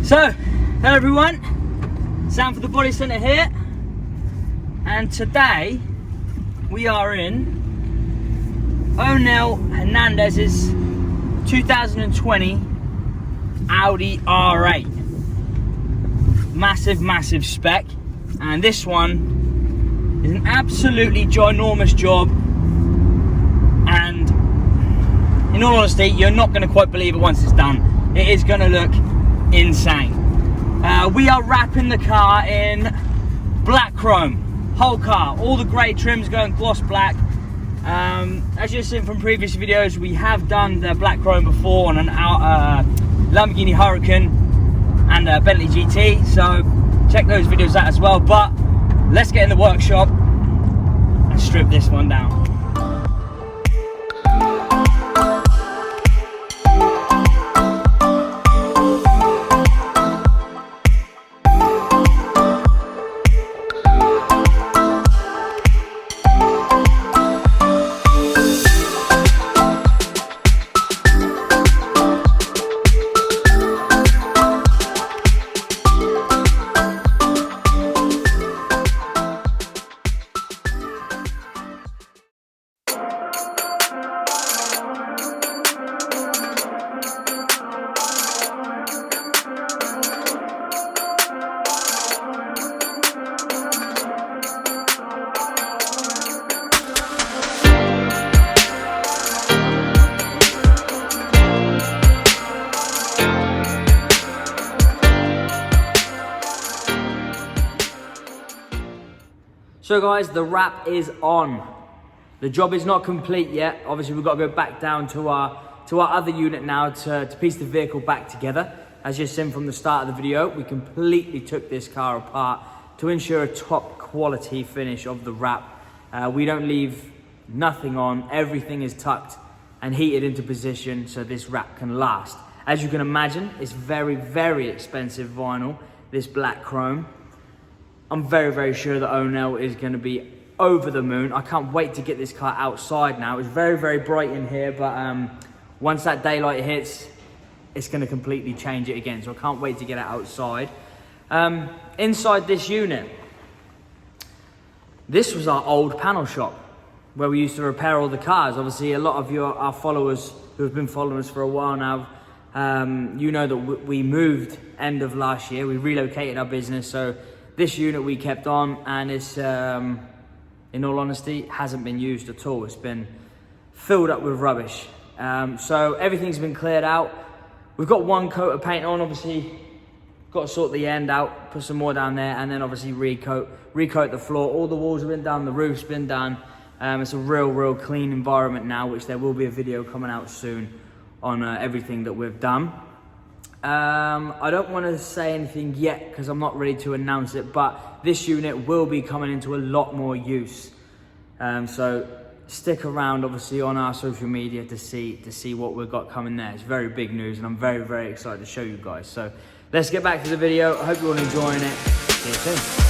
So, hello everyone, Sam for the Body Centre here, and today we are in Onel Hernandez's 2020 Audi R8. Massive spec, and this one is an absolutely ginormous job, and in all honesty, you're not going to quite believe it once it's done. It is going to look insane. We are wrapping the car in black chrome, whole car, all the grey trims going gloss black. As you've seen from previous videos, we have done the black chrome before on an Lamborghini Huracan and a Bentley GT, so check those videos out as well. But let's get in the workshop and strip this one down. So guys, the wrap is on. The job is not complete yet. Obviously, we've got to go back down to our other unit now to piece the vehicle back together. As you've seen from the start of the video, we completely took this car apart to ensure a top quality finish of the wrap. We don't leave nothing on. Everything is tucked and heated into position so this wrap can last. As you can imagine, it's very expensive vinyl, this black chrome. I'm very sure that Onel is going to be over the moon. I can't wait to get this car outside now. It's very bright in here, but once that daylight hits, it's going to completely change it again. So I can't wait to get it outside. Inside this unit, this was our old panel shop where we used to repair all the cars. Obviously, a lot of our followers who have been following us for a while now, you know that we moved end of last year. We relocated our business, so this unit we kept on, and it's, in all honesty, hasn't been used at all. It's been filled up with rubbish. So everything's been cleared out. We've got one coat of paint on, obviously. Got to sort the end out, put some more down there, and then obviously recoat the floor. All the walls have been done, the roof's been done. It's a real clean environment now, which there will be a video coming out soon on everything that we've done. I don't want to say anything yet because I'm not ready to announce it, but this unit will be coming into a lot more use. So stick around, obviously, on our social media to see what we've got coming there. It's very big news, and I'm very excited to show you guys. So let's get back to the video. I hope you're all enjoying it. See you soon.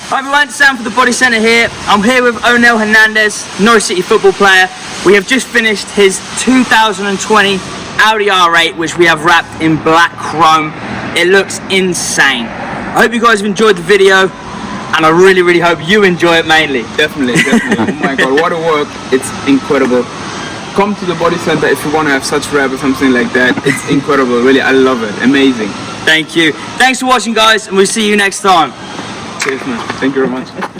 Hi everyone, Sam for the Body Centre here. I'm here with Onel Hernandez, Norwich City football player. We have just finished his 2020 Audi R8, which we have wrapped in black chrome. It looks insane. I hope you guys have enjoyed the video, and I really hope you enjoy it mainly. Definitely. Oh my god, what a work. It's incredible. Come to the body center if you want to have such wrap or something like that. It's incredible, really. I love it. Amazing. Thank you. Thanks for watching, guys, and we'll see you next time. Cheers, man. Thank you very much.